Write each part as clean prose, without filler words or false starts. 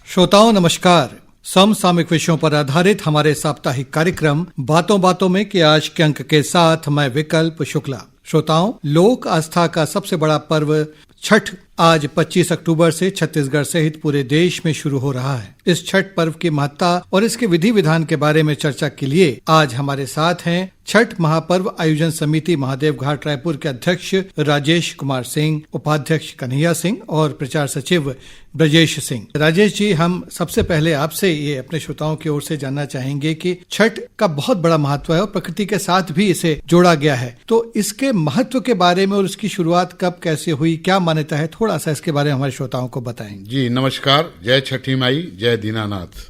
श्रोताओं नमस्कार। समसामयिक विषयों पर आधारित हमारे साप्ताहिक कार्यक्रम बातों बातों में के आज के अंक के साथ मैं विकल्प शुक्ला। श्रोताओं, लोक आस्था का सबसे बड़ा पर्व छठ आज 25 अक्टूबर से छत्तीसगढ़ सहित पूरे देश में शुरू हो रहा है। इस छठ पर्व की महत्ता और इसके विधि विधान के बारे में चर्चा के लिए आज हमारे साथ हैं छठ महापर्व आयोजन समिति महादेव घाट रायपुर के अध्यक्ष राजेश कुमार सिंह, उपाध्यक्ष कन्हैया सिंह और प्रचार सचिव ब्रजेश सिंह। राजेश जी, हम सबसे पहले आपसे ये अपने श्रोताओं की ओर से जानना चाहेंगे कि छठ का बहुत बड़ा महत्व है और प्रकृति के साथ भी इसे जोड़ा गया है, तो इसके महत्व के बारे में और इसकी शुरुआत कब कैसे हुई, क्या मान्यता है, थोड़ा सा इसके बारे में हमारे श्रोताओं को बताएं। जी नमस्कार। जय छठी माई, जय दीनानाथ।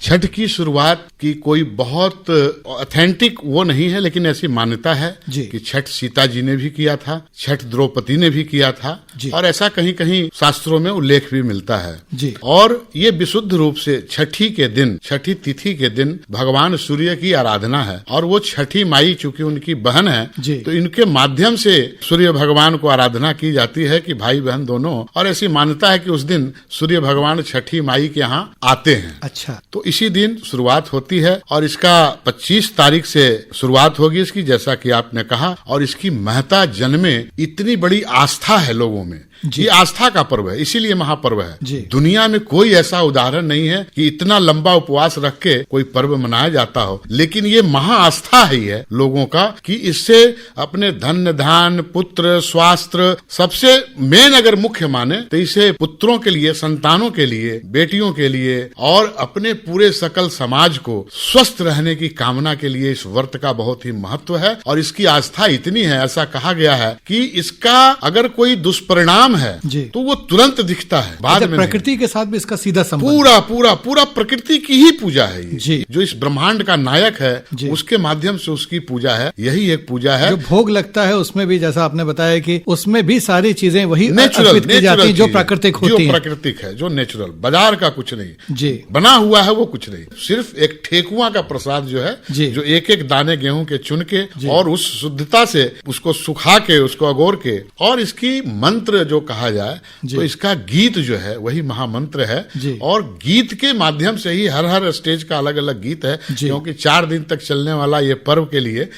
छठ की शुरुआत की कोई बहुत ऑथेंटिक वो नहीं है, लेकिन ऐसी मान्यता है कि छठ सीता जी ने भी किया था, छठ द्रौपदी ने भी किया था और ऐसा कहीं कहीं शास्त्रों में उल्लेख भी मिलता है। और ये विशुद्ध रूप से छठी के दिन, छठी तिथि के दिन भगवान सूर्य की आराधना है और वो छठी माई चूंकि उनकी बहन है तो इनके माध्यम से सूर्य भगवान को आराधना की जाती है कि भाई बहन दोनों। और ऐसी मान्यता है कि उस दिन सूर्य भगवान छठी माई के यहाँ आते हैं। अच्छा, तो इसी दिन शुरुआत होती है और इसका 25 तारीख से शुरुआत होगी इसकी, जैसा कि आपने कहा। और इसकी महत्ता जन्मे इतनी बड़ी आस्था है लोगों में, ये आस्था का पर्व है, इसीलिए महापर्व है। दुनिया में कोई ऐसा उदाहरण नहीं है कि इतना लंबा उपवास रख के कोई पर्व मनाया जाता हो, लेकिन ये महा आस्था ही है लोगों का कि इससे अपने धन धान पुत्र स्वास्थ्य सबसे मेन अगर मुख्य माने तो इसे पुत्रों के लिए, संतानों के लिए, बेटियों के लिए और अपने पूरे सकल समाज को स्वस्थ रहने की कामना के लिए इस व्रत का बहुत ही महत्व है। और इसकी आस्था इतनी है, ऐसा कहा गया है कि इसका अगर कोई दुष्परिणाम है तो वो तुरंत दिखता है, बाद में प्रकृति के साथ भी इसका सीधा संबंध। पूरा प्रकृति की ही पूजा है ये। जो इस ब्रह्मांड का नायक है उसके माध्यम से उसकी पूजा है, यही एक पूजा है। जो भोग लगता है उसमें भी, जैसा आपने बताया कि उसमें भी सारी चीजें वही नेचुरल जो प्राकृतिक होती है, प्राकृतिक है, जो नेचुरल, बाजार का कुछ नहीं बना हुआ है, वो कुछ नहीं। सिर्फ एक ठेकुआ का प्रसाद जो है, जो एक एक दाने गेहूं के चुन के और उस शुद्धता से उसको सुखा के, उसको अगोर के, और इसकी मंत्र जो कहा जाए तो इसका गीत जो है वही महामंत्र है। और गीत के माध्यम से ही हर स्टेज का अलग अलग गीत है, क्योंकि 4 दिन तक चलने वाला ये पर्व के लिए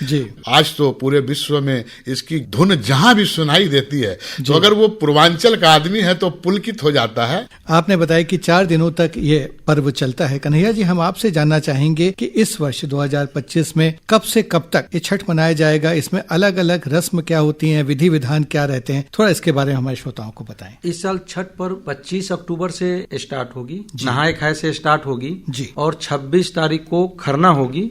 आज तो पूरे विश्व में इसकी धुन जहां भी सुनाई देती है तो अगर वो पूर्वांचल का आदमी है तो पुलकित हो जाता है। आपने बताया कि 4 दिनों तक ये पर्व चलता है। कन्हैया जी, हम आपसे जानना चाहेंगे कि इस वर्ष 2025 में कब से कब तक ये छठ मनाया जाएगा, इसमें अलग अलग रस्म क्या होती हैं, विधि विधान क्या रहते हैं, थोड़ा इसके बारे में हमारे श्रोताओं को बताएं। इस साल छठ पर्व 25 अक्टूबर से स्टार्ट होगी, नहाए खाए से स्टार्ट होगी और 26 तारीख को खरना होगी,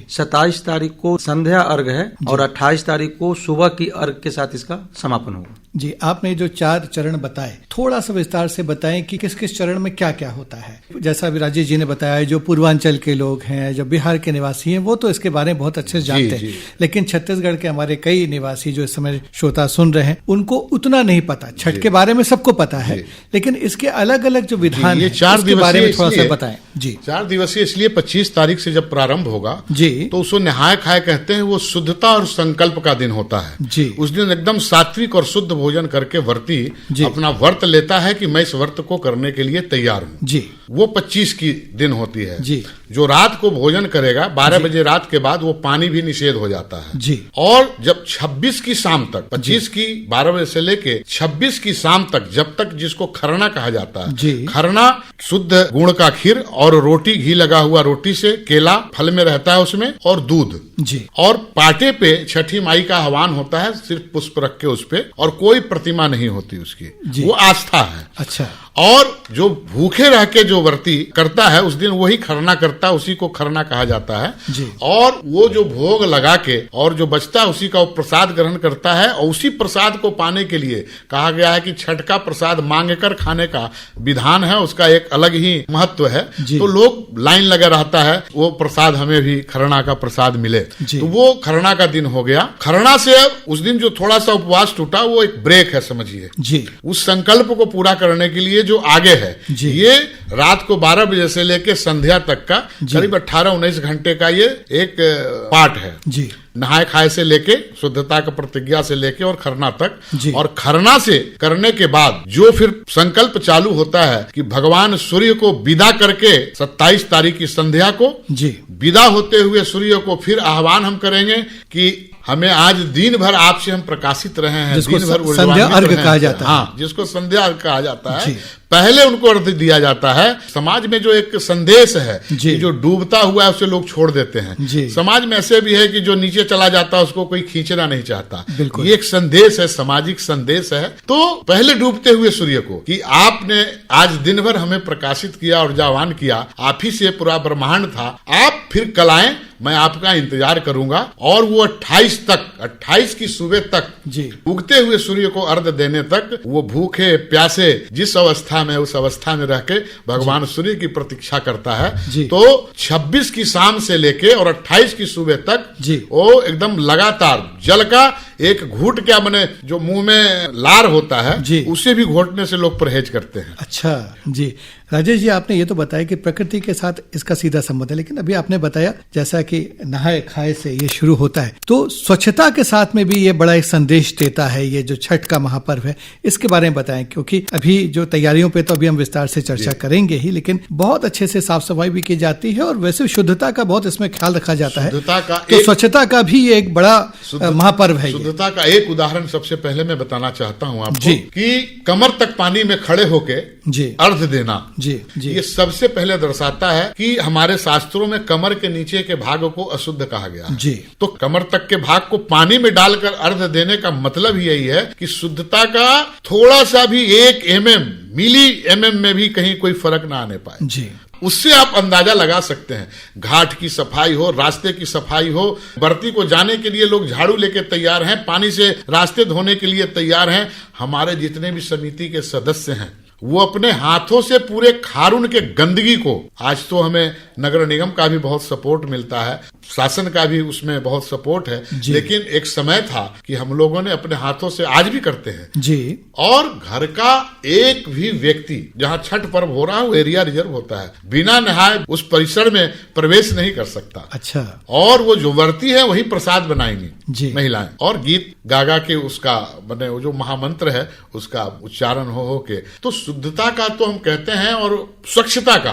27 तारीख को संध्या अर्घ है और 28 तारीख को सुबह की अर्घ के साथ इसका समापन होगा। जी, आपने जो 4 चरण बताए, थोड़ा सा विस्तार से बताएं कि किस किस चरण में क्या क्या होता है। जैसा राजेश जी ने बताया, जो पूर्वांचल के लोग हैं, जो बिहार के निवासी हैं, वो तो इसके बारे में बहुत अच्छे से जानते हैं, लेकिन छत्तीसगढ़ के हमारे कई निवासी जो इस समय श्रोता सुन रहे हैं, उनको उतना नहीं पता। छठ के बारे में सबको पता है, लेकिन इसके अलग अलग जो विधान है, 4 दिवसीय बारे में थोड़ा सा बताएं। जी, 4 दिवसीय इसलिए 25 तारीख से जब प्रारंभ होगा तो उसको नहाए खाए कहते हैं। वो शुद्धता और संकल्प का दिन होता है। उस दिन एकदम सात्विक और शुद्ध भोजन करके व्रती अपना व्रत लेता है कि मैं इस व्रत को करने के लिए तैयार हूँ। वो 25 की दिन होती है। जो रात को भोजन करेगा 12 बजे रात के बाद वो पानी भी निषेध हो जाता है। और जब 26 की शाम तक, 25 की 12 बजे से लेके 26 की शाम तक, जब तक जिसको खरना कहा जाता है, खरना शुद्ध गुड़ का खीर और रोटी, घी लगा हुआ रोटी से, केला फल में रहता है उसमें, और दूध और पाटे पे छठी माई का हवन होता है, सिर्फ पुष्प रख के उस पे, और कोई प्रतिमा नहीं होती उसकी। वो आस्था है। अच्छा। और जो भूखे रह के जो व्रती करता है उस दिन वही खरना करता है, उसी को खरना कहा जाता है। और वो जो भोग लगा के और जो बचता है उसी का प्रसाद ग्रहण करता है। और उसी प्रसाद को पाने के लिए कहा गया है कि छठ का प्रसाद मांग कर खाने का विधान है, उसका एक अलग ही महत्व है। तो लोग लाइन लगा रहता है, वो प्रसाद हमें भी खरना का प्रसाद मिले। तो वो खरना का दिन हो गया। खरना से उस दिन जो थोड़ा सा उपवास टूटा वो एक ब्रेक है, समझिए। उस संकल्प को पूरा करने के लिए जो आगे है ये रात को 12 बजे से लेके संध्या तक का करीब 18-19 घंटे का ये एक पाठ है जी। नहाए खाए से लेके शुद्धता का प्रतिज्ञा से लेके और खरना तक, और खरना से करने के बाद जो फिर संकल्प चालू होता है कि भगवान सूर्य को विदा करके 27 तारीख की संध्या को विदा होते हुए सूर्य को फिर आह्वान हम करेंगे कि हमें आज दिन भर आपसे हम प्रकाशित रहे हैं, दिन भर संध्या अर्घ कहा जाता है। हाँ, जिसको संध्या अर्घ कहा जाता है। पहले उनको अर्घ दिया जाता है। समाज में जो एक संदेश है कि जो डूबता हुआ है उसे लोग छोड़ देते हैं। समाज में ऐसे भी है कि जो नीचे चला जाता है उसको कोई खींचना नहीं चाहता। ये एक संदेश है, सामाजिक संदेश है। तो पहले डूबते हुए सूर्य को कि आपने आज दिन भर हमें प्रकाशित किया और आह्वान किया, आप ही से पूरा ब्रह्मांड था, आप फिर कल आएं, मैं आपका इंतजार करूंगा। और वो 28 की सुबह तक उगते हुए सूर्य को अर्घ देने तक वो भूखे प्यासे जिस अवस्था में उस अवस्था में रह के भगवान सूर्य की प्रतीक्षा करता है। तो 26 की शाम से लेके और 28 की सुबह तक वो एकदम लगातार जल का एक घूट क्या बने जो मुंह में लार होता है उसे भी घोटने से लोग परहेज करते हैं। अच्छा जी, राजेश जी आपने ये तो बताया कि प्रकृति के साथ इसका सीधा संबंध है, लेकिन अभी आपने बताया जैसा कि नहाए खाए से ये शुरू होता है, तो स्वच्छता के साथ में भी ये बड़ा एक संदेश देता है ये जो छठ का महापर्व है, इसके बारे में बताएं। क्योंकि अभी जो तैयारियों पे तो अभी हम विस्तार से चर्चा करेंगे ही, लेकिन बहुत अच्छे से साफ सफाई भी की जाती है और वैसे शुद्धता का बहुत इसमें ख्याल रखा जाता है। तो स्वच्छता का भी एक बड़ा महापर्व है। शुद्धता का एक उदाहरण सबसे पहले मैं बताना चाहता हूँ आपको कि कमर तक पानी में खड़े होके अर्घ देना ये सबसे पहले दर्शाता है कि हमारे शास्त्रों में कमर के नीचे के भाग को अशुद्ध कहा गया है। तो कमर तक के भाग को पानी में डालकर अर्घ देने का मतलब यही है कि शुद्धता का थोड़ा सा भी 1 मिली एमएम में भी कहीं कोई फर्क ना आने पाए। उससे आप अंदाजा लगा सकते हैं। घाट की सफाई हो, रास्ते की सफाई हो, बरती को जाने के लिए लोग झाड़ू लेके तैयार हैं, पानी से रास्ते धोने के लिए तैयार हैं। हमारे जितने भी समिति के सदस्य हैं वो अपने हाथों से पूरे खारून के गंदगी को, आज तो हमें नगर निगम का भी बहुत सपोर्ट मिलता है, शासन का भी उसमें बहुत सपोर्ट है, लेकिन एक समय था कि हम लोगों ने अपने हाथों से आज भी करते हैं और घर का एक भी व्यक्ति जहां छठ पर्व हो रहा है वो एरिया रिजर्व होता है, बिना नहाए उस परिसर में प्रवेश नहीं कर सकता। अच्छा। और वो जो व्रती है वही प्रसाद बनाएंगी महिलाएं, और गीत गागा के उसका बने वो जो महामंत्र है उसका उच्चारण हो के। तो शुद्धता का तो हम कहते हैं, और स्वच्छता का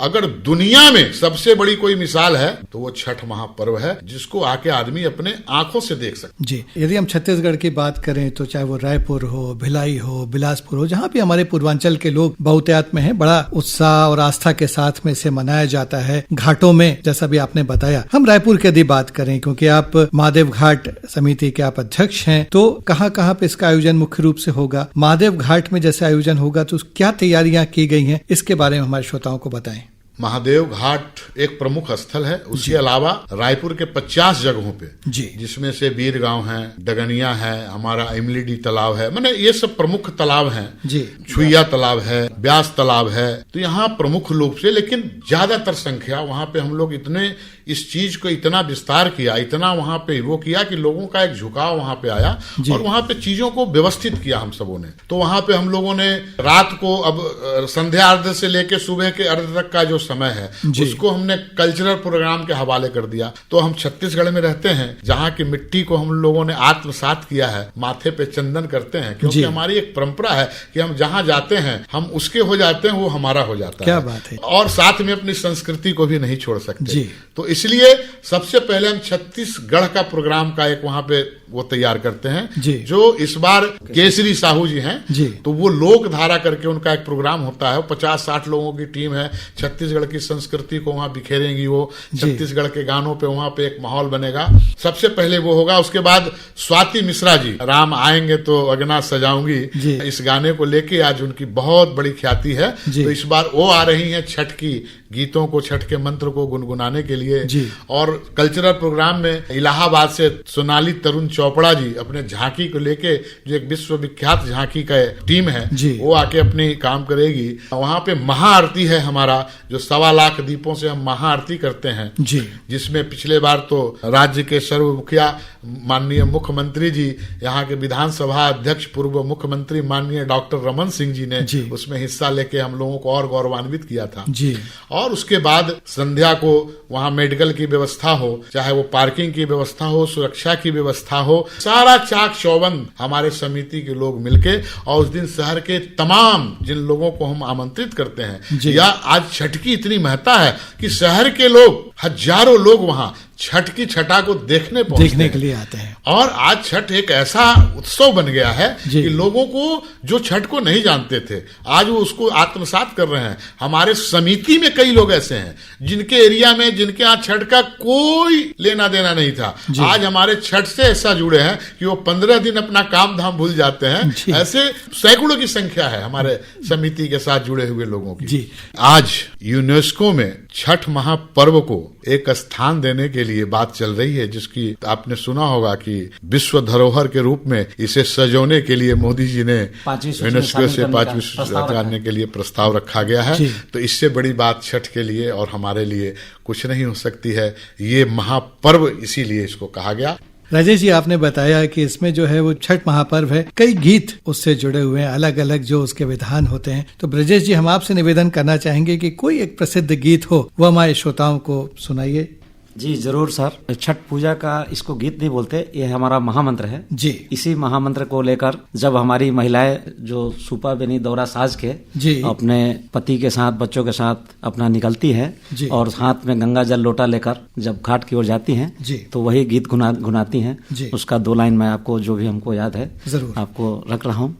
अगर दुनिया में सबसे बड़ी कोई मिसाल है तो वो छठ महापर्व है, जिसको आके आदमी अपने आंखों से देख सकते। जी, यदि हम छत्तीसगढ़ की बात करें तो चाहे वो रायपुर हो, भिलाई हो, बिलासपुर हो, जहाँ भी हमारे पूर्वांचल के लोग बहुतायत में हैं, बड़ा उत्साह और आस्था के साथ में इसे मनाया जाता है। घाटों में जैसा भी आपने बताया, हम रायपुर की यदि बात करें, क्योंकि आप महादेव घाट समिति के आप अध्यक्ष हैं, तो कहाँ पे इसका आयोजन मुख्य रूप से होगा? महादेव घाट में जैसे आयोजन होगा तो क्या तैयारियां की गई हैं, इसके बारे में हमारे श्रोताओं को बताएं। महादेव घाट एक प्रमुख स्थल है। उसके अलावा रायपुर के 50 जगहों पे जिसमें से वीर गांव है, डगनिया है, हमारा इमलीडी तालाब है, माने ये सब प्रमुख तालाब हैं। छुइया तालाब है, ब्यास तालाब है। तो यहाँ प्रमुख रूप से, लेकिन ज्यादातर संख्या वहाँ पे हम लोग इतने इस चीज को इतना विस्तार किया, इतना वहाँ पे वो किया कि लोगों का एक झुकाव वहाँ पे आया और वहाँ पे चीजों को व्यवस्थित किया हम सबों ने। तो वहाँ पे हम लोगों ने रात को, अब संध्या अर्घ से लेके सुबह के अर्घ तक का जो समय है उसको हमने कल्चरल प्रोग्राम के हवाले कर दिया। तो हम छत्तीसगढ़ में रहते हैं, जहाँ की मिट्टी को हम लोगों ने आत्मसात किया है, माथे पे चंदन करते हैं, क्योंकि हमारी एक परंपरा है कि हम जहाँ जाते हैं हम उसके हो जाते हैं, वो हमारा हो जाता है। क्या बात है। और साथ में अपनी संस्कृति को भी नहीं छोड़ सकते। तो इसलिए सबसे पहले हम छत्तीसगढ़ का प्रोग्राम का एक वहाँ पे वो तैयार करते हैं, जो इस बार केसरी साहू जी हैं। तो वो लोक धारा करके उनका एक प्रोग्राम होता है। 50-60 लोगों की टीम है, छत्तीसगढ़ की संस्कृति को वहाँ बिखेरेंगी। वो छत्तीसगढ़ के गानों पे वहाँ पे एक माहौल बनेगा। सबसे पहले वो होगा। उसके बाद स्वाति मिश्रा जी, राम आएंगे तो अगना सजाऊंगी, इस गाने को लेके आज उनकी बहुत बड़ी ख्याति है। तो इस बार वो आ रही है छठ की गीतों को, छठ के मंत्र को गुनगुनाने के लिए। और कल्चरल प्रोग्राम में इलाहाबाद से सोनाली तरुण चोपड़ा जी अपने झांकी को लेके, जो एक विश्वविख्यात झांकी का टीम है, वो आके अपनी काम करेगी। वहां पे महाआरती है हमारा, जो 1.25 लाख दीपों से हम महाआरती करते हैं जी, जिसमें पिछले बार तो राज्य के सर्व मुखिया माननीय मुख्यमंत्री जी, यहाँ के विधानसभा अध्यक्ष पूर्व मुख्यमंत्री माननीय डॉक्टर रमन सिंह जी ने उसमें हिस्सा लेके हम लोगों को और गौरवान्वित किया था जी। और उसके बाद संध्या को वहां मेडिकल की व्यवस्था हो, चाहे वो पार्किंग की व्यवस्था हो, सुरक्षा की व्यवस्था हो, सारा चाक चौबंद हमारे समिति के लोग मिलके, और उस दिन शहर के तमाम जिन लोगों को हम आमंत्रित करते हैं, या आज छठ की इतनी महत्ता है कि शहर के लोग, हजारों लोग वहां छठ की छटा को देखने के लिए आते हैं। और आज छठ एक ऐसा उत्सव बन गया है कि लोगों को जो छठ को नहीं जानते थे, आज वो उसको आत्मसात कर रहे हैं। हमारे समिति में कई लोग ऐसे हैं जिनके एरिया में, जिनके यहाँ छठ का कोई लेना देना नहीं था, आज हमारे छठ से ऐसा जुड़े हैं कि वो 15 दिन अपना काम धाम भूल जाते हैं। ऐसे सैकड़ों की संख्या है हमारे समिति के साथ जुड़े हुए लोगों की। आज यूनेस्को में छठ महापर्व को एक स्थान देने के लिए बात चल रही है, जिसकी आपने सुना होगा कि विश्व धरोहर के रूप में इसे सजोने के लिए मोदी जी ने यूनेस्को से 5वीं सूची करने के लिए प्रस्ताव रखा गया है। तो इससे बड़ी बात छठ के लिए और हमारे लिए कुछ नहीं हो सकती है। ये महापर्व इसीलिए इसको कहा गया। राजेश जी, आपने बताया कि इसमें जो है वो छठ महापर्व है, कई गीत उससे जुड़े हुए हैं, अलग अलग जो उसके विधान होते हैं। तो ब्रजेश जी, हम आपसे निवेदन करना चाहेंगे कि कोई एक प्रसिद्ध गीत हो, वो हमारे श्रोताओं को सुनाइए। जी जरूर सर। छठ पूजा का इसको गीत नहीं बोलते, ये हमारा महामंत्र है जी। इसी महामंत्र को लेकर जब हमारी महिलाएं जो सूपा बेनी दौरा साज के जी अपने पति के साथ, बच्चों के साथ अपना निकलती है और हाथ में गंगा जल लोटा लेकर जब घाट की ओर जाती हैं, तो वही गीत गुनाती हैं। उसका 2 लाइन मैं आपको, जो भी हमको याद है, जरूर आपको रख रहा हूँ।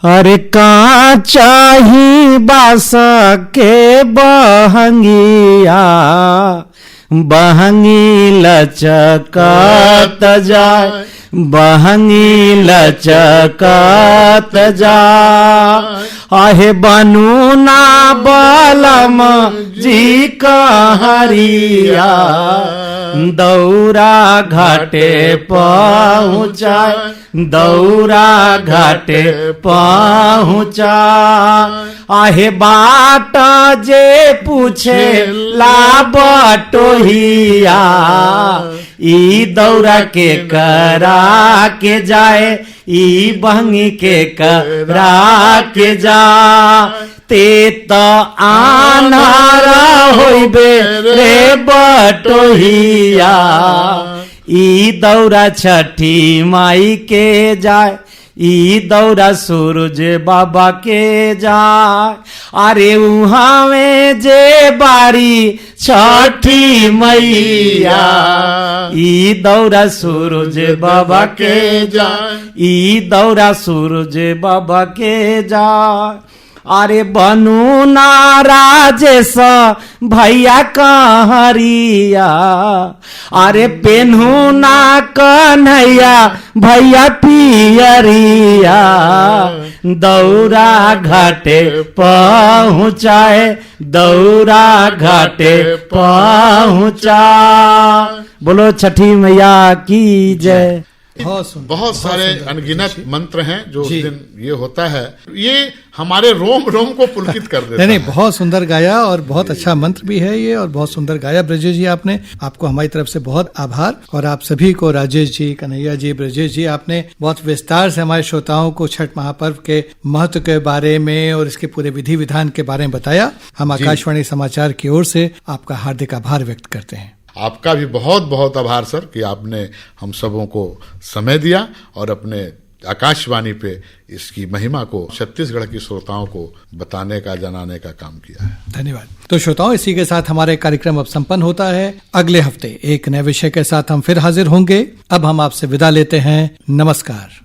अरे काचा ही बास के बहंगिया, बहंगी लचकत जाय, बहंगी लचकत जाय, आहे बनू ना बलम जी कहरिया, दौरा घाटे पहुँचाय, दौरा घाटे पहुँचा, आहे बाट जे पूछे ला बटोहिया, ई दौरा के करा के जाए, ई बहंगी के करा के जा, ते तो आनारा होइबे रे बटोहिया, ई दौरा छठी माई के जाए, ई दौरा सूरज बाबा के जाए, अरे उहाँ में जे बारी छठी मैया, ई दौरा सूरज बाबा के जाए, ई दौरा सूरज बाबा के जाए, अरे बनू ना राजेश भैया कहरिया, अरे पेन्हू ना कन्हैया भैया पियरिया, दौरा घाटे पहुँचाए, दौरा घाटे पहुँचा। बोलो छठी मैया की जय। बहुत सारे अनगिनत मंत्र हैं जो उस दिन ये होता है, ये हमारे रोम रोम को पुलकित कर देता है। नहीं, बहुत सुंदर गाया और बहुत अच्छा मंत्र भी है ये, और बहुत सुंदर गाया ब्रजेश जी आपने। आपको हमारी तरफ से बहुत आभार, और आप सभी को, राजेश जी, कन्हैया जी, ब्रजेश जी, आपने बहुत विस्तार से हमारे श्रोताओं को छठ महापर्व के महत्व के बारे में और इसके पूरे विधि विधान के बारे में बताया। हम आकाशवाणी समाचार की ओर से आपका हार्दिक आभार व्यक्त करते हैं। आपका भी बहुत बहुत आभार सर कि आपने हम सबों को समय दिया और अपने आकाशवाणी पे इसकी महिमा को छत्तीसगढ़ की श्रोताओं को बताने का, जनाने का काम किया है। धन्यवाद। तो श्रोताओं, इसी के साथ हमारे कार्यक्रम अब संपन्न होता है। अगले हफ्ते एक नए विषय के साथ हम फिर हाजिर होंगे। अब हम आपसे विदा लेते हैं। नमस्कार।